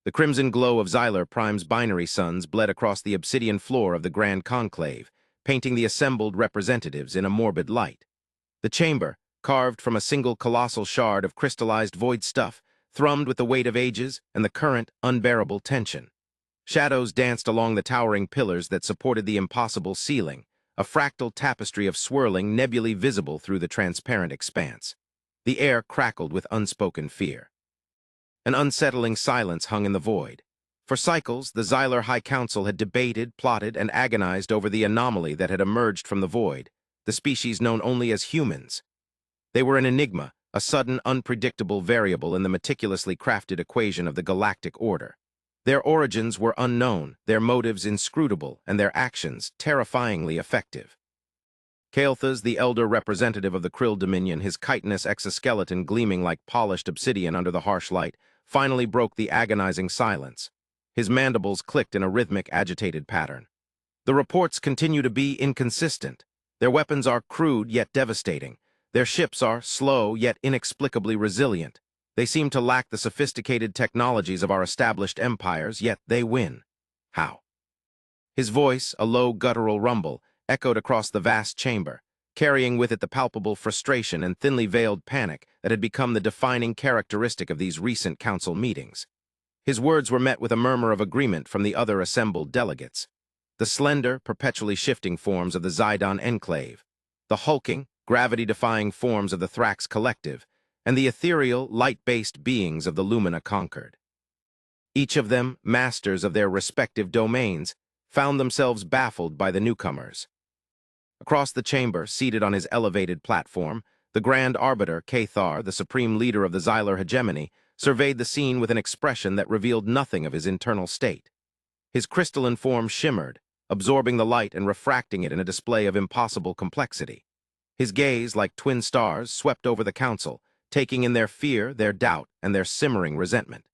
The crimson glow of Xylar Prime's binary suns bled across the obsidian floor of the Grand Conclave, painting the assembled representatives in a morbid light. The chamber, carved from a single colossal shard of crystallized void stuff, thrummed with the weight of ages and the current, unbearable tension. Shadows danced along the towering pillars that supported the impossible ceiling, a fractal tapestry of swirling nebulae visible through the transparent expanse. The air crackled with unspoken fear. An unsettling silence hung in the void. For cycles, the Xylar High Council had debated, plotted, and agonized over the anomaly that had emerged from the void, the species known only as humans. They were an enigma, a sudden, unpredictable variable in the meticulously crafted equation of the galactic order. Their origins were unknown, their motives inscrutable, and their actions terrifyingly effective. Kael'thas, the elder representative of the Krill Dominion, his chitinous exoskeleton gleaming like polished obsidian under the harsh light, finally broke the agonizing silence. His mandibles clicked in a rhythmic, agitated pattern. The reports continue to be inconsistent. Their weapons are crude yet devastating. Their ships are slow yet inexplicably resilient. They seem to lack the sophisticated technologies of our established empires, yet they win. How? His voice, a low guttural rumble, echoed across the vast chamber, carrying with it the palpable frustration and thinly veiled panic that had become the defining characteristic of these recent council meetings. His words were met with a murmur of agreement from the other assembled delegates. The slender, perpetually shifting forms of the Zidon Enclave, the hulking, gravity-defying forms of the Thrax Collective, and the ethereal, light-based beings of the Lumina Conquered. Each of them, masters of their respective domains, found themselves baffled by the newcomers. Across the chamber, seated on his elevated platform, the Grand Arbiter, Cathar, the supreme leader of the Xylar hegemony, surveyed the scene with an expression that revealed nothing of his internal state. His crystalline form shimmered, absorbing the light and refracting it in a display of impossible complexity. His gaze, like twin stars, swept over the council, taking in their fear, their doubt, and their simmering resentment.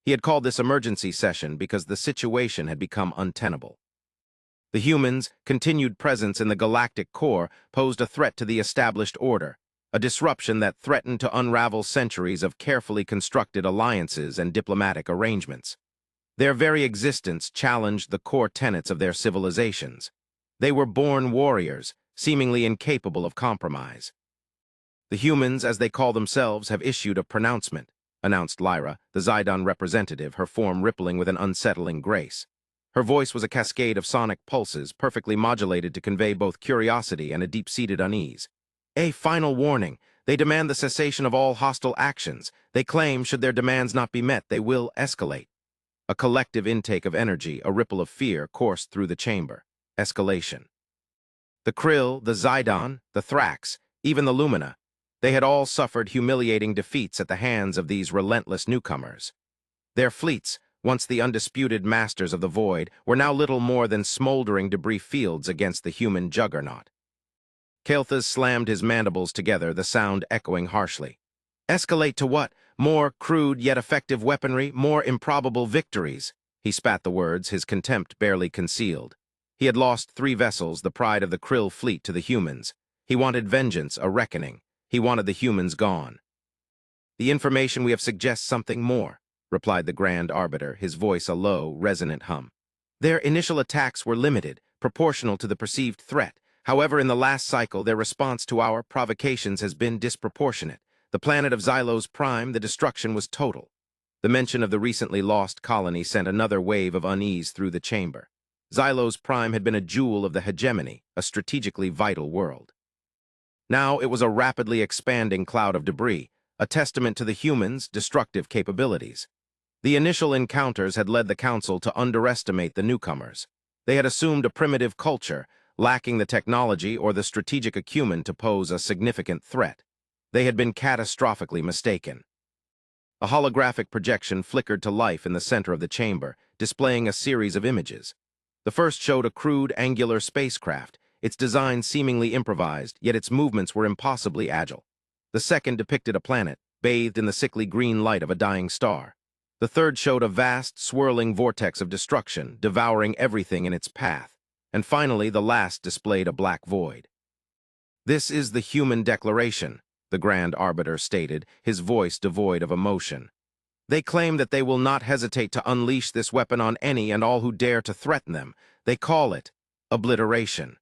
He had called this emergency session because the situation had become untenable. The humans' continued presence in the galactic core posed a threat to the established order, a disruption that threatened to unravel centuries of carefully constructed alliances and diplomatic arrangements. Their very existence challenged the core tenets of their civilizations. They were born warriors, seemingly incapable of compromise. The humans, as they call themselves, have issued a pronouncement, announced Lyra, the Zidon representative, her form rippling with an unsettling grace. Her voice was a cascade of sonic pulses, perfectly modulated to convey both curiosity and a deep-seated unease. A final warning. They demand the cessation of all hostile actions. They claim, should their demands not be met, they will escalate. A collective intake of energy, a ripple of fear, coursed through the chamber. Escalation. The Krill, the Zidon, the Thrax, even the Lumina, they had all suffered humiliating defeats at the hands of these relentless newcomers. Their fleets, once the undisputed masters of the void, were now little more than smoldering debris fields against the human juggernaut. Kael'thas slammed his mandibles together, the sound echoing harshly. Escalate to what? More crude yet effective weaponry, more improbable victories. He spat the words, his contempt barely concealed. He had lost 3 vessels, the pride of the Krill fleet, to the humans. He wanted vengeance, a reckoning. He wanted the humans gone. The information we have suggests something more, replied the Grand Arbiter, his voice a low, resonant hum. Their initial attacks were limited, proportional to the perceived threat. However, in the last cycle, their response to our provocations has been disproportionate. The planet of Xylos Prime, the destruction was total. The mention of the recently lost colony sent another wave of unease through the chamber. Xylos Prime had been a jewel of the hegemony, a strategically vital world. Now it was a rapidly expanding cloud of debris, a testament to the humans' destructive capabilities. The initial encounters had led the Council to underestimate the newcomers. They had assumed a primitive culture, lacking the technology or the strategic acumen to pose a significant threat. They had been catastrophically mistaken. A holographic projection flickered to life in the center of the chamber, displaying a series of images. The first showed a crude, angular spacecraft, its design seemingly improvised, yet its movements were impossibly agile. The second depicted a planet, bathed in the sickly green light of a dying star. The third showed a vast, swirling vortex of destruction, devouring everything in its path. And finally, the last displayed a black void. This is the human declaration, the Grand Arbiter stated, his voice devoid of emotion. They claim that they will not hesitate to unleash this weapon on any and all who dare to threaten them. They call it obliteration.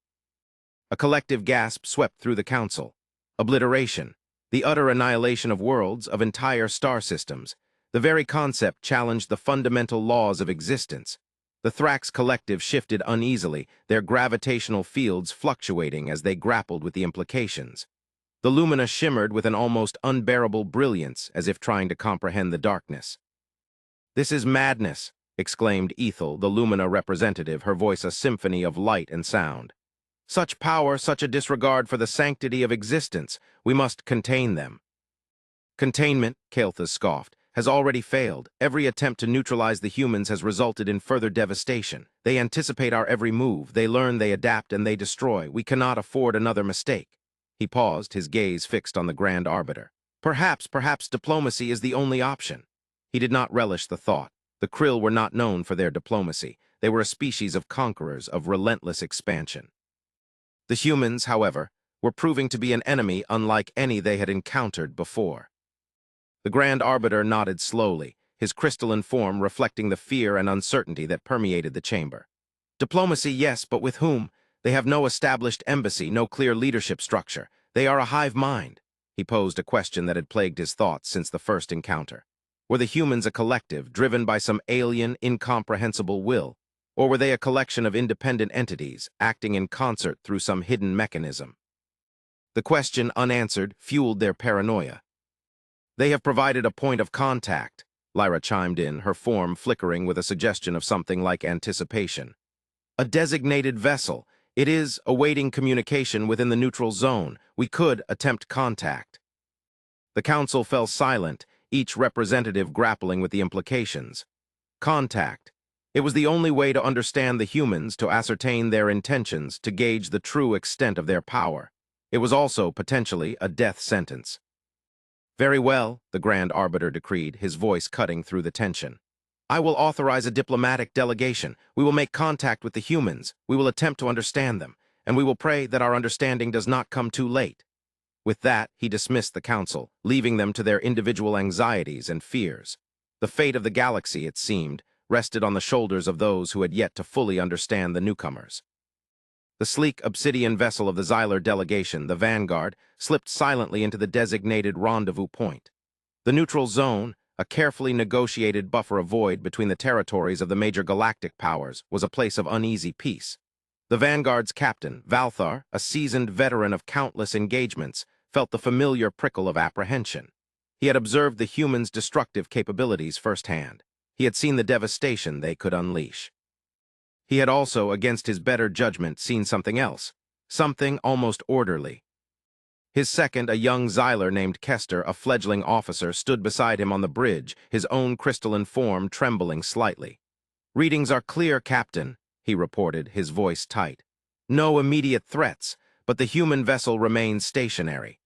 A collective gasp swept through the council. Obliteration, the utter annihilation of worlds, of entire star systems. The very concept challenged the fundamental laws of existence. The Thrax collective shifted uneasily, their gravitational fields fluctuating as they grappled with the implications. The lumina shimmered with an almost unbearable brilliance, as if trying to comprehend the darkness. "This is madness," exclaimed Ethel, the lumina representative, her voice a symphony of light and sound. "Such power, such a disregard for the sanctity of existence. We must contain them." "Containment," Kael'thas scoffed, "has already failed. Every attempt to neutralize the humans has resulted in further devastation. They anticipate our every move. They learn, they adapt, and they destroy. We cannot afford another mistake." He paused, his gaze fixed on the Grand Arbiter. Perhaps diplomacy is the only option." He did not relish the thought. The Krill were not known for their diplomacy. They were a species of conquerors, of relentless expansion. The humans, however, were proving to be an enemy unlike any they had encountered before. The Grand Arbiter nodded slowly, his crystalline form reflecting the fear and uncertainty that permeated the chamber. "Diplomacy, yes, but with whom? They have no established embassy, no clear leadership structure. They are a hive mind." He posed a question that had plagued his thoughts since the first encounter. Were the humans a collective, driven by some alien, incomprehensible will? Or were they a collection of independent entities, acting in concert through some hidden mechanism? The question, unanswered, fueled their paranoia. "They have provided a point of contact," Lyra chimed in, her form flickering with a suggestion of something like anticipation. "A designated vessel. It is awaiting communication within the neutral zone. We could attempt contact." The council fell silent, each representative grappling with the implications. Contact. It was the only way to understand the humans, to ascertain their intentions, to gauge the true extent of their power. It was also, potentially, a death sentence. "Very well," the Grand Arbiter decreed, his voice cutting through the tension. "I will authorize a diplomatic delegation. We will make contact with the humans. We will attempt to understand them, and we will pray that our understanding does not come too late." With that, he dismissed the council, leaving them to their individual anxieties and fears. The fate of the galaxy, it seemed, rested on the shoulders of those who had yet to fully understand the newcomers. The sleek obsidian vessel of the Xylar delegation, the Vanguard, slipped silently into the designated rendezvous point. The neutral zone, a carefully negotiated buffer of void between the territories of the major galactic powers, was a place of uneasy peace. The Vanguard's captain, Valthar, a seasoned veteran of countless engagements, felt the familiar prickle of apprehension. He had observed the humans' destructive capabilities firsthand. He had seen the devastation they could unleash. He had also, against his better judgment, seen something else, something almost orderly. His second, a young Xylar named Kester, a fledgling officer, stood beside him on the bridge, his own crystalline form trembling slightly. "Readings are clear, Captain," he reported, his voice tight. "No immediate threats, but the human vessel remains stationary."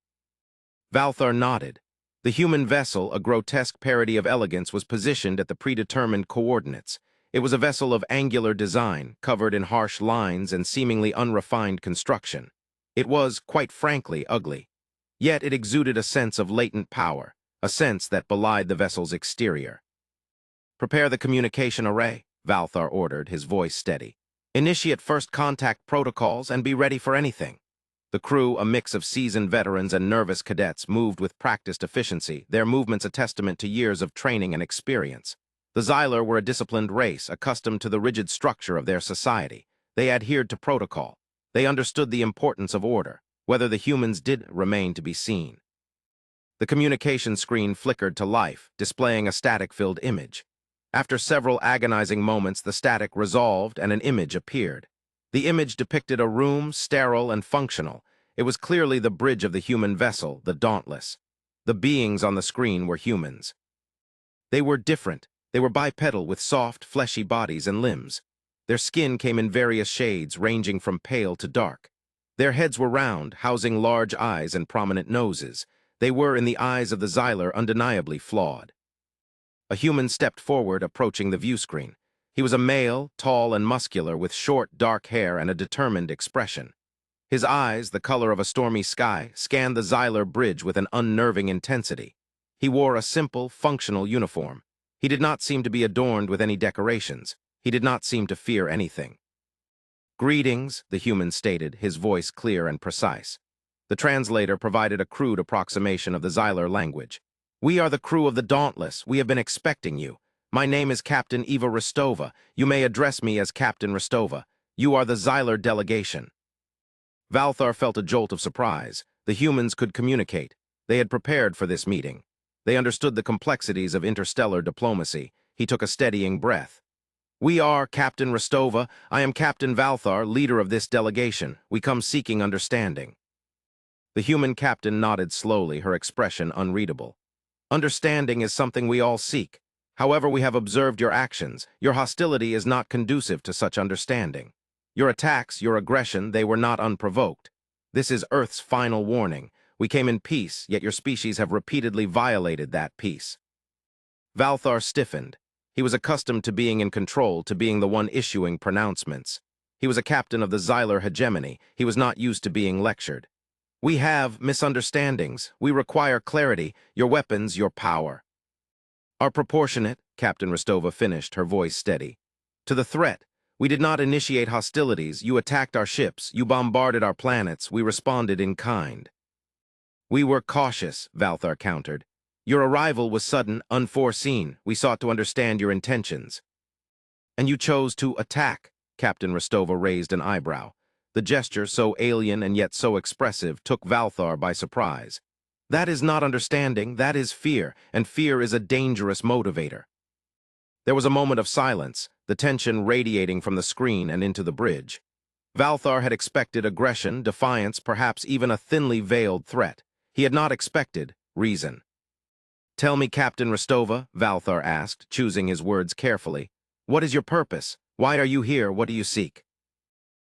Valthar nodded. The human vessel, a grotesque parody of elegance, was positioned at the predetermined coordinates. It was a vessel of angular design, covered in harsh lines and seemingly unrefined construction. It was, quite frankly, ugly. Yet it exuded a sense of latent power, a sense that belied the vessel's exterior. "Prepare the communication array," Valthar ordered, his voice steady. "Initiate first contact protocols and be ready for anything." The crew, a mix of seasoned veterans and nervous cadets, moved with practiced efficiency, their movements a testament to years of training and experience. The Xylar were a disciplined race, accustomed to the rigid structure of their society. They adhered to protocol. They understood the importance of order, whether the humans did remain to be seen. The communication screen flickered to life, displaying a static-filled image. After several agonizing moments, the static resolved and an image appeared. The image depicted a room, sterile and functional. It was clearly the bridge of the human vessel, the Dauntless. The beings on the screen were humans. They were different. They were bipedal with soft, fleshy bodies and limbs. Their skin came in various shades, ranging from pale to dark. Their heads were round, housing large eyes and prominent noses. They were, in the eyes of the Xylar, undeniably flawed. A human stepped forward, approaching the view screen. He was a male, tall and muscular, with short, dark hair and a determined expression. His eyes, the color of a stormy sky, scanned the Xylar bridge with an unnerving intensity. He wore a simple, functional uniform, He did not seem to be adorned with any decorations. He did not seem to fear anything. "Greetings," the human stated, his voice clear and precise. The translator provided a crude approximation of the Xylar language. "We are the crew of the Dauntless. We have been expecting you. My name is Captain Eva Rostova. You may address me as Captain Rostova. You are the Xylar delegation." Valthar felt a jolt of surprise. The humans could communicate. They had prepared for this meeting. They understood the complexities of interstellar diplomacy. He took a steadying breath. "We are Captain Rostova. I am Captain Valthar, leader of this delegation. We come seeking understanding." The human captain nodded slowly, her expression unreadable. "Understanding is something we all seek. However, we have observed your actions. Your hostility is not conducive to such understanding. Your attacks, your aggression, they were not unprovoked. This is Earth's final warning. We came in peace, yet your species have repeatedly violated that peace." Valthar stiffened. He was accustomed to being in control, to being the one issuing pronouncements. He was a captain of the Xylar hegemony. He was not used to being lectured. "We have misunderstandings. We require clarity, your weapons, your power." "Are proportionate," Captain Rostova finished, her voice steady. "To the threat. We did not initiate hostilities. You attacked our ships. You bombarded our planets. We responded in kind." "We were cautious," Valthar countered. "Your arrival was sudden, unforeseen. We sought to understand your intentions." "And you chose to attack," Captain Rostova raised an eyebrow. The gesture, so alien and yet so expressive, took Valthar by surprise. "That is not understanding, that is fear, and fear is a dangerous motivator." There was a moment of silence, the tension radiating from the screen and into the bridge. Valthar had expected aggression, defiance, perhaps even a thinly veiled threat. He had not expected reason. "Tell me, Captain Rostova," Valthar asked, choosing his words carefully. "What is your purpose? Why are you here? What do you seek?"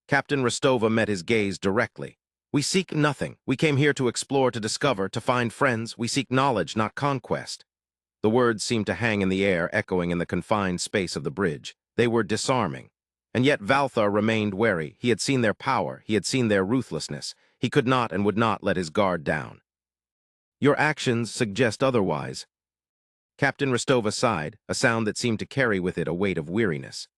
Captain Rostova met his gaze directly. "We seek nothing. We came here to explore, to discover, to find friends. We seek knowledge, not conquest." The words seemed to hang in the air, echoing in the confined space of the bridge. They were disarming. And yet Valthar remained wary. He had seen their power. He had seen their ruthlessness. He could not and would not let his guard down. "Your actions suggest otherwise." Captain Rostova sighed, a sound that seemed to carry with it a weight of weariness.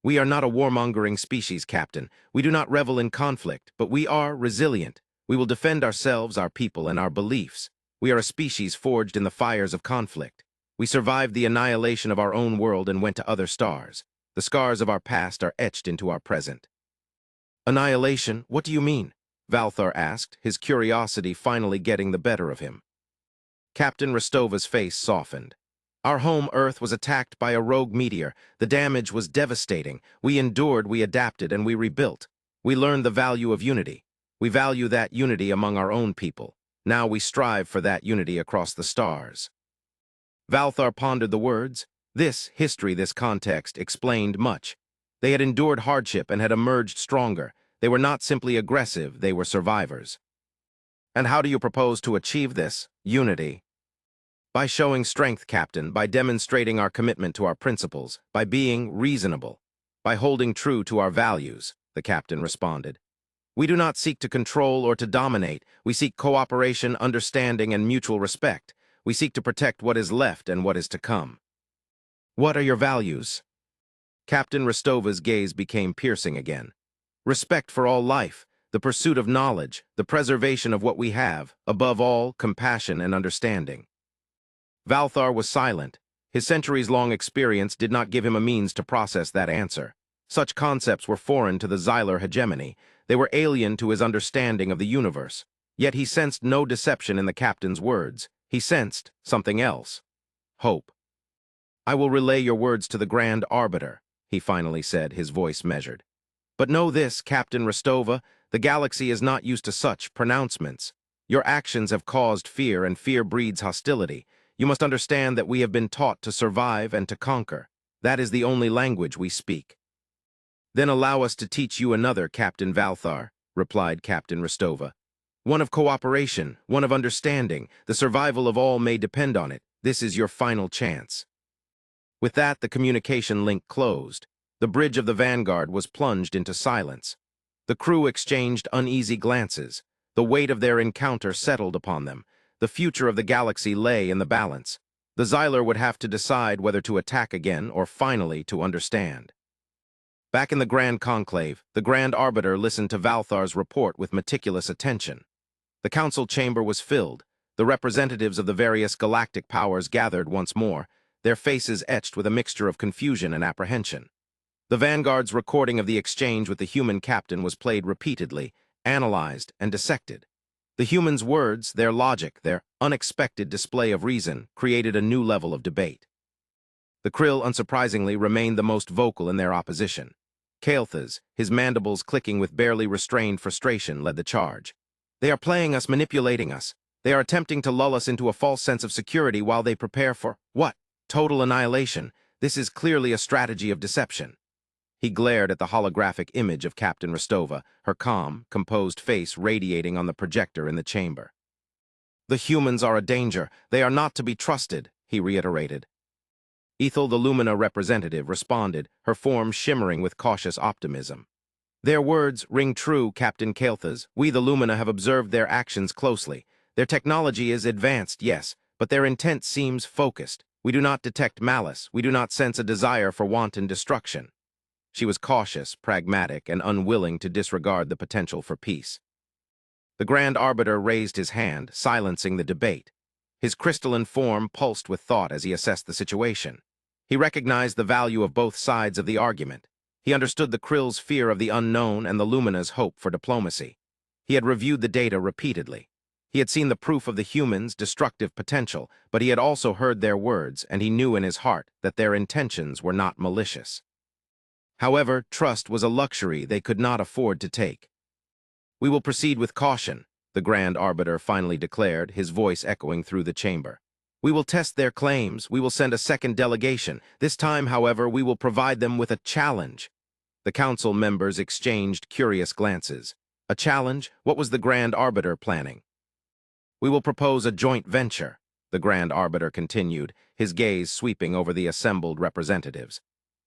"We are not a warmongering species, Captain. We do not revel in conflict, but we are resilient. We will defend ourselves, our people, and our beliefs. We are a species forged in the fires of conflict. We survived the annihilation of our own world and went to other stars. The scars of our past are etched into our present." "Annihilation? What do you mean?" Valthar asked, his curiosity finally getting the better of him. Captain Rostova's face softened. "Our home Earth was attacked by a rogue meteor. The damage was devastating. We endured, we adapted, and we rebuilt. We learned the value of unity. We value that unity among our own people. Now we strive for that unity across the stars." Valthar pondered the words. This history, this context, explained much. They had endured hardship and had emerged stronger. They were not simply aggressive, they were survivors. "And how do you propose to achieve this unity?" "By showing strength, Captain, by demonstrating our commitment to our principles, by being reasonable, by holding true to our values," the captain responded. "We do not seek to control or to dominate. We seek cooperation, understanding, and mutual respect. We seek to protect what is left and what is to come." "What are your values?" Captain Rostova's gaze became piercing again. "Respect for all life, the pursuit of knowledge, the preservation of what we have, above all, compassion and understanding." Valthar was silent. His centuries-long experience did not give him a means to process that answer. Such concepts were foreign to the Xylar hegemony. They were alien to his understanding of the universe. Yet he sensed no deception in the captain's words. He sensed something else. Hope. "I will relay your words to the Grand Arbiter," he finally said, his voice measured. "But know this, Captain Rostova, the galaxy is not used to such pronouncements. Your actions have caused fear, and fear breeds hostility. You must understand that we have been taught to survive and to conquer. That is the only language we speak." "Then allow us to teach you another, Captain Valthar," replied Captain Rostova. "One of cooperation, one of understanding. The survival of all may depend on it. This is your final chance." With that, the communication link closed. The bridge of the Vanguard was plunged into silence. The crew exchanged uneasy glances. The weight of their encounter settled upon them. The future of the galaxy lay in the balance. The Xyler would have to decide whether to attack again or finally to understand. Back in the Grand Conclave, the Grand Arbiter listened to Valthar's report with meticulous attention. The council chamber was filled. The representatives of the various galactic powers gathered once more, their faces etched with a mixture of confusion and apprehension. The Vanguard's recording of the exchange with the human captain was played repeatedly, analyzed, and dissected. The humans' words, their logic, their unexpected display of reason, created a new level of debate. The Krill, unsurprisingly, remained the most vocal in their opposition. Kael'thas, his mandibles clicking with barely restrained frustration, led the charge. They are playing us, manipulating us. They are attempting to lull us into a false sense of security while they prepare for, what? Total annihilation. This is clearly a strategy of deception. He glared at the holographic image of Captain Rostova, her calm, composed face radiating on the projector in the chamber. The humans are a danger. They are not to be trusted, he reiterated. Ethel, the Lumina representative, responded, her form shimmering with cautious optimism. Their words ring true, Captain Kael'thas. We, the Lumina, have observed their actions closely. Their technology is advanced, yes, but their intent seems focused. We do not detect malice. We do not sense a desire for wanton destruction. She was cautious, pragmatic, and unwilling to disregard the potential for peace. The Grand Arbiter raised his hand, silencing the debate. His crystalline form pulsed with thought as he assessed the situation. He recognized the value of both sides of the argument. He understood the Krill's fear of the unknown and the Lumina's hope for diplomacy. He had reviewed the data repeatedly. He had seen the proof of the humans' destructive potential, but he had also heard their words, and he knew in his heart that their intentions were not malicious. However, trust was a luxury they could not afford to take. We will proceed with caution, the Grand Arbiter finally declared, his voice echoing through the chamber. We will test their claims. We will send a second delegation. This time, however, we will provide them with a challenge. The council members exchanged curious glances. A challenge? What was the Grand Arbiter planning? We will propose a joint venture, the Grand Arbiter continued, his gaze sweeping over the assembled representatives.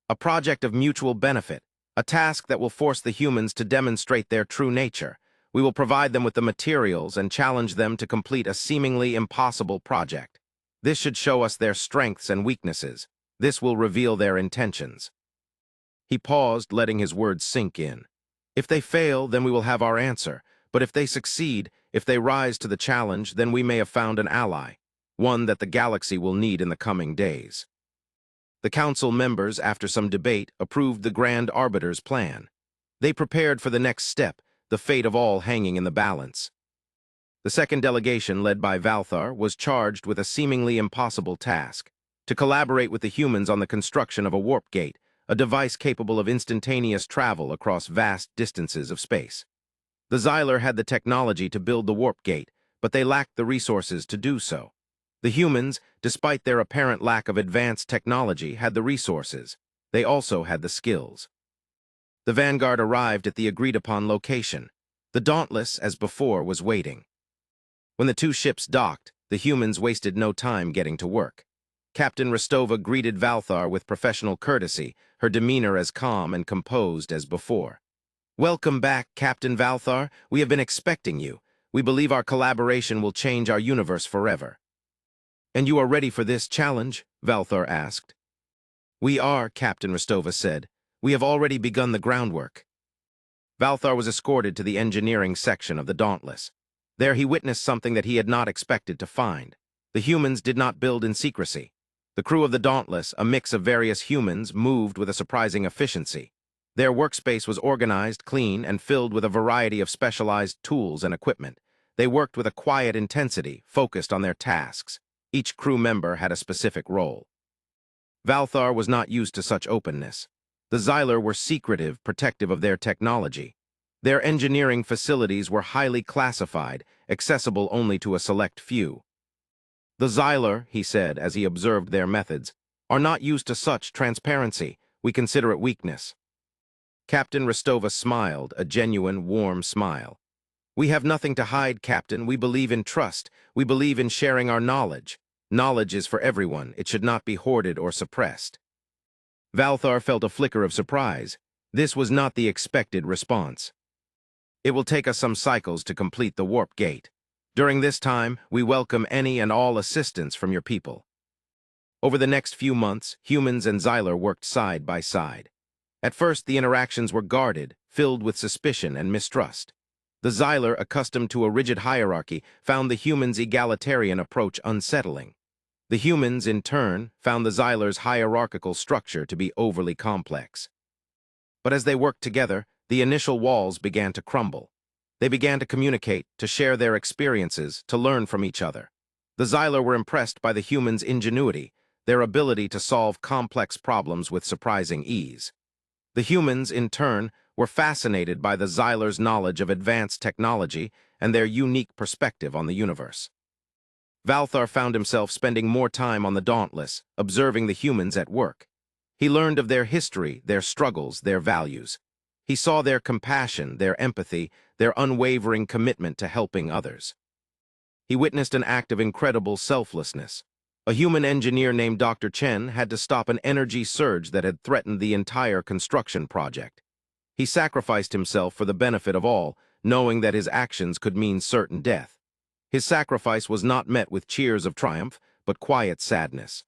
A project of mutual benefit, a task that will force the humans to demonstrate their true nature. We will provide them with the materials and challenge them to complete a seemingly impossible project. This should show us their strengths and weaknesses. This will reveal their intentions. He paused, letting his words sink in. If they fail, then we will have our answer. But if they succeed, if they rise to the challenge, then we may have found an ally, one that the galaxy will need in the coming days. The council members, after some debate, approved the Grand Arbiter's plan. They prepared for the next step, the fate of all hanging in the balance. The second delegation, led by Valthar, was charged with a seemingly impossible task: to collaborate with the humans on the construction of a warp gate, a device capable of instantaneous travel across vast distances of space. The Xyler had the technology to build the warp gate, but they lacked the resources to do so. The humans, despite their apparent lack of advanced technology, had the resources. They also had the skills. The Vanguard arrived at the agreed-upon location. The Dauntless, as before, was waiting. When the two ships docked, the humans wasted no time getting to work. Captain Rostova greeted Valthar with professional courtesy, her demeanor as calm and composed as before. Welcome back, Captain Valthar. We have been expecting you. We believe our collaboration will change our universe forever. And you are ready for this challenge? Valthar asked. We are, Captain Rostova said. We have already begun the groundwork. Valthar was escorted to the engineering section of the Dauntless. There he witnessed something that he had not expected to find. The humans did not build in secrecy. The crew of the Dauntless, a mix of various humans, moved with a surprising efficiency. Their workspace was organized, clean, and filled with a variety of specialized tools and equipment. They worked with a quiet intensity, focused on their tasks. Each crew member had a specific role. Valthar was not used to such openness. The Xyler were secretive, protective of their technology. Their engineering facilities were highly classified, accessible only to a select few. The Xyler, he said as he observed their methods, are not used to such transparency. We consider it weakness. Captain Rostova smiled, a genuine, warm smile. We have nothing to hide, Captain. We believe in trust. We believe in sharing our knowledge. Knowledge is for everyone. It should not be hoarded or suppressed. Valthar felt a flicker of surprise. This was not the expected response. It will take us some cycles to complete the warp gate. During this time, we welcome any and all assistance from your people. Over the next few months, humans and Xyler worked side by side. At first, the interactions were guarded, filled with suspicion and mistrust. The Xyler, accustomed to a rigid hierarchy, found the humans' egalitarian approach unsettling. The humans, in turn, found the Xyler's hierarchical structure to be overly complex. But as they worked together, the initial walls began to crumble. They began to communicate, to share their experiences, to learn from each other. The Xyler were impressed by the humans' ingenuity, their ability to solve complex problems with surprising ease. The humans, in turn, were fascinated by the Xyler's knowledge of advanced technology and their unique perspective on the universe. Valthar found himself spending more time on the Dauntless, observing the humans at work. He learned of their history, their struggles, their values. He saw their compassion, their empathy, their unwavering commitment to helping others. He witnessed an act of incredible selflessness. A human engineer named Dr. Chen had to stop an energy surge that had threatened the entire construction project. He sacrificed himself for the benefit of all, knowing that his actions could mean certain death. His sacrifice was not met with cheers of triumph, but quiet sadness.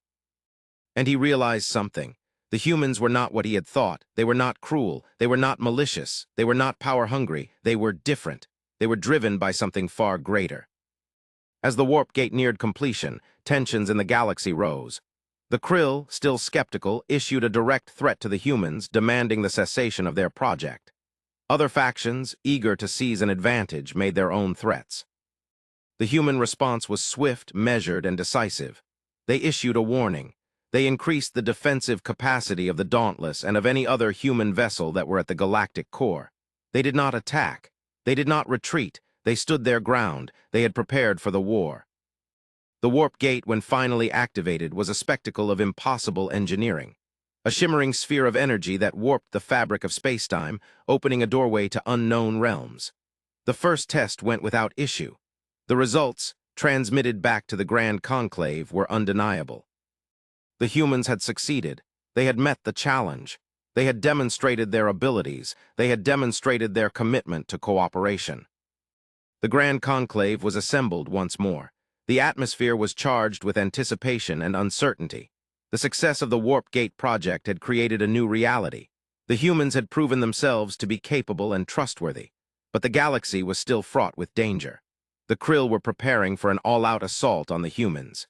And he realized something. The humans were not what he had thought. They were not cruel. They were not malicious. They were not power-hungry. They were different. They were driven by something far greater. As the warp gate neared completion, tensions in the galaxy rose. The Krill, still skeptical, issued a direct threat to the humans, demanding the cessation of their project. Other factions, eager to seize an advantage, made their own threats. The human response was swift, measured, and decisive. They issued a warning. They increased the defensive capacity of the Dauntless and of any other human vessel that were at the galactic core. They did not attack. They did not retreat. They stood their ground. They had prepared for the war. The warp gate, when finally activated, was a spectacle of impossible engineering. A shimmering sphere of energy that warped the fabric of spacetime, opening a doorway to unknown realms. The first test went without issue. The results, transmitted back to the Grand Conclave, were undeniable. The humans had succeeded. They had met the challenge. They had demonstrated their abilities. They had demonstrated their commitment to cooperation. The Grand Conclave was assembled once more. The atmosphere was charged with anticipation and uncertainty. The success of the Warp Gate project had created a new reality. The humans had proven themselves to be capable and trustworthy, but the galaxy was still fraught with danger. The Krill were preparing for an all-out assault on the humans.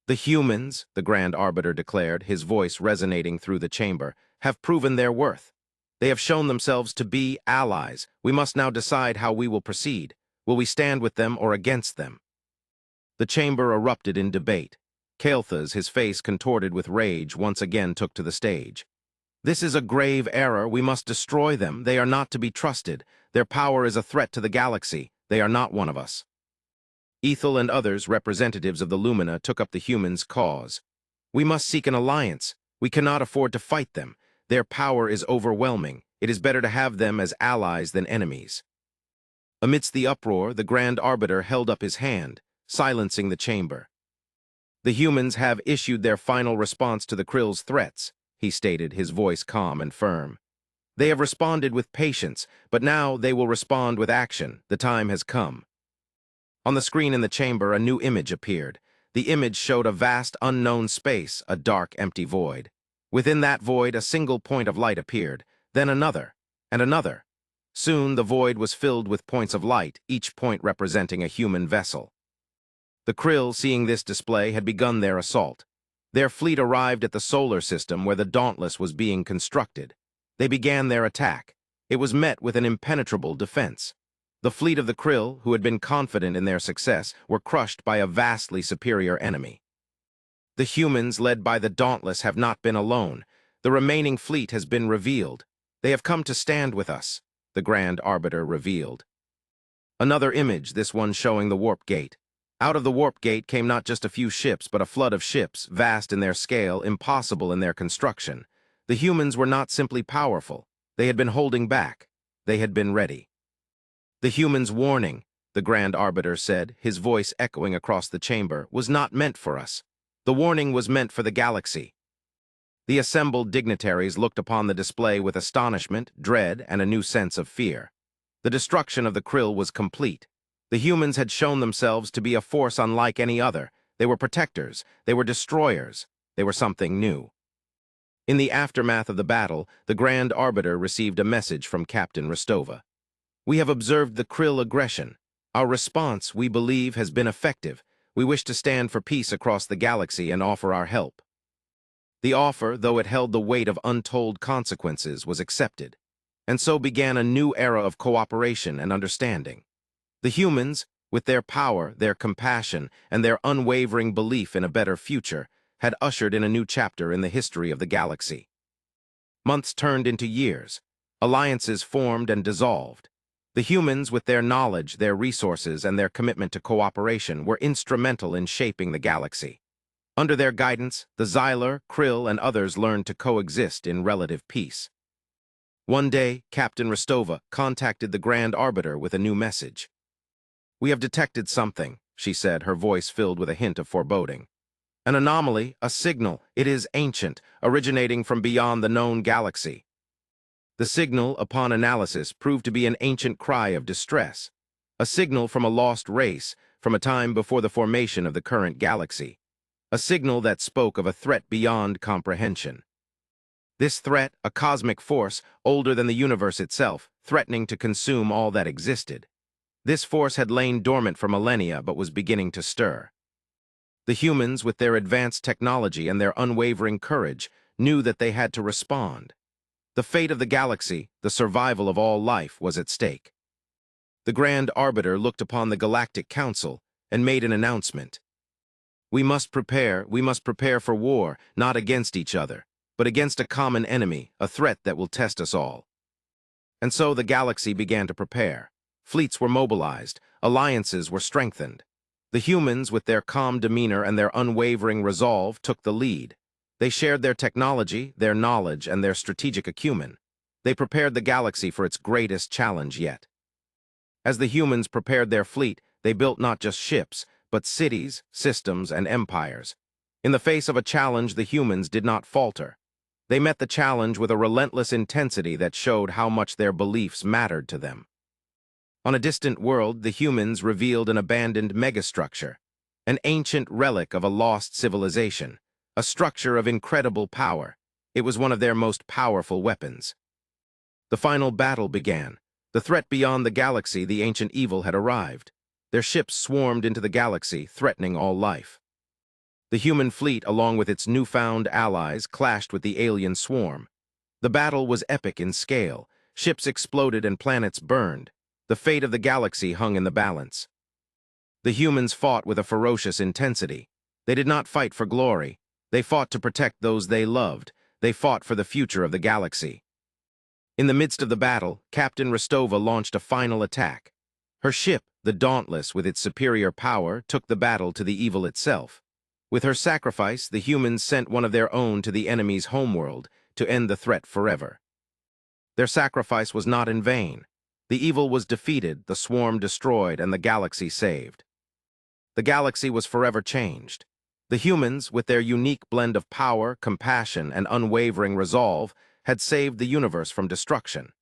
The humans, the Grand Arbiter declared, his voice resonating through the chamber, have proven their worth. They have shown themselves to be allies. We must now decide how we will proceed. Will we stand with them or against them? The chamber erupted in debate. Kael'thas, his face contorted with rage, once again took to the stage. This is a grave error. We must destroy them. They are not to be trusted. Their power is a threat to the galaxy. They are not one of us. Ethel and others, representatives of the Lumina, took up the humans' cause. We must seek an alliance. We cannot afford to fight them. Their power is overwhelming. It is better to have them as allies than enemies. Amidst the uproar, the Grand Arbiter held up his hand, silencing the chamber. The humans have issued their final response to the Krill's threats, he stated, his voice calm and firm. They have responded with patience, but now they will respond with action. The time has come. On the screen in the chamber, a new image appeared. The image showed a vast, unknown space, a dark, empty void. Within that void, a single point of light appeared, then another, and another. Soon, the void was filled with points of light, each point representing a human vessel. The Krill, seeing this display, had begun their assault. Their fleet arrived at the solar system where the Dauntless was being constructed. They began their attack. It was met with an impenetrable defense. The fleet of the Krill, who had been confident in their success, were crushed by a vastly superior enemy. The humans, led by the Dauntless, have not been alone. The remaining fleet has been revealed. They have come to stand with us, the Grand Arbiter revealed. Another image, this one showing the Warp Gate. Out of the Warp Gate came not just a few ships, but a flood of ships, vast in their scale, impossible in their construction. The humans were not simply powerful. They had been holding back. They had been ready. The humans' warning, the Grand Arbiter said, his voice echoing across the chamber, was not meant for us. The warning was meant for the galaxy. The assembled dignitaries looked upon the display with astonishment, dread, and a new sense of fear. The destruction of the Krill was complete. The humans had shown themselves to be a force unlike any other. They were protectors. They were destroyers. They were something new. In the aftermath of the battle, the Grand Arbiter received a message from Captain Rostova. We have observed the Krill aggression. Our response, we believe, has been effective. We wish to stand for peace across the galaxy and offer our help. The offer, though it held the weight of untold consequences, was accepted. And so began a new era of cooperation and understanding. The humans, with their power, their compassion, and their unwavering belief in a better future, had ushered in a new chapter in the history of the galaxy. Months turned into years. Alliances formed and dissolved. The humans, with their knowledge, their resources, and their commitment to cooperation, were instrumental in shaping the galaxy. Under their guidance, the Xylar, Krill, and others learned to coexist in relative peace. One day, Captain Rostova contacted the Grand Arbiter with a new message. "We have detected something," she said, her voice filled with a hint of foreboding. "An anomaly, a signal. It is ancient, originating from beyond the known galaxy." The signal, upon analysis, proved to be an ancient cry of distress, a signal from a lost race, from a time before the formation of the current galaxy, a signal that spoke of a threat beyond comprehension. This threat, a cosmic force, older than the universe itself, threatening to consume all that existed. This force had lain dormant for millennia but was beginning to stir. The humans, with their advanced technology and their unwavering courage, knew that they had to respond. The fate of the galaxy, the survival of all life, was at stake. The Grand Arbiter looked upon the Galactic Council and made an announcement. We must prepare for war, not against each other, but against a common enemy, a threat that will test us all." And so the galaxy began to prepare. Fleets were mobilized, alliances were strengthened. The humans, with their calm demeanor and their unwavering resolve, took the lead. They shared their technology, their knowledge, and their strategic acumen. They prepared the galaxy for its greatest challenge yet. As the humans prepared their fleet, they built not just ships, but cities, systems, and empires. In the face of a challenge, the humans did not falter. They met the challenge with a relentless intensity that showed how much their beliefs mattered to them. On a distant world, the humans revealed an abandoned megastructure, an ancient relic of a lost civilization, a structure of incredible power. It was one of their most powerful weapons. The final battle began. The threat beyond the galaxy, the ancient evil, had arrived. Their ships swarmed into the galaxy, threatening all life. The human fleet, along with its newfound allies, clashed with the alien swarm. The battle was epic in scale. Ships exploded and planets burned. The fate of the galaxy hung in the balance. The humans fought with a ferocious intensity. They did not fight for glory. They fought to protect those they loved. They fought for the future of the galaxy. In the midst of the battle, Captain Rostova launched a final attack. Her ship, the Dauntless, with its superior power, took the battle to the evil itself. With her sacrifice, the humans sent one of their own to the enemy's homeworld to end the threat forever. Their sacrifice was not in vain. The evil was defeated, the swarm destroyed, and the galaxy saved. The galaxy was forever changed. The humans, with their unique blend of power, compassion, and unwavering resolve, had saved the universe from destruction.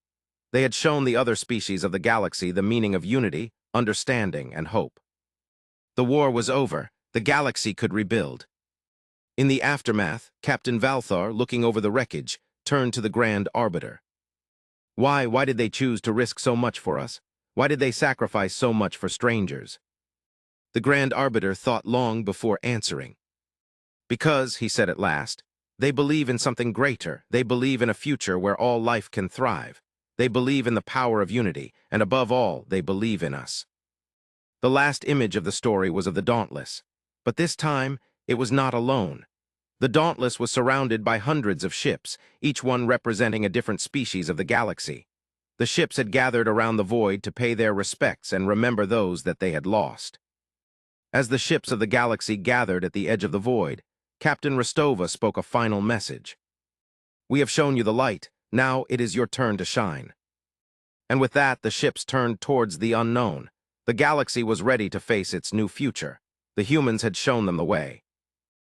They had shown the other species of the galaxy the meaning of unity, understanding, and hope. The war was over. The galaxy could rebuild. In the aftermath, Captain Valthar, looking over the wreckage, turned to the Grand Arbiter. Why did they choose to risk so much for us? Why did they sacrifice so much for strangers?" The Grand Arbiter thought long before answering. "Because," he said at last, "they believe in something greater. They believe in a future where all life can thrive. They believe in the power of unity, and above all, they believe in us." The last image of the story was of the Dauntless. But this time, it was not alone. The Dauntless was surrounded by hundreds of ships, each one representing a different species of the galaxy. The ships had gathered around the void to pay their respects and remember those that they had lost. As the ships of the galaxy gathered at the edge of the void, Captain Rostova spoke a final message. "We have shown you the light. Now it is your turn to shine." And with that, the ships turned towards the unknown. The galaxy was ready to face its new future. The humans had shown them the way.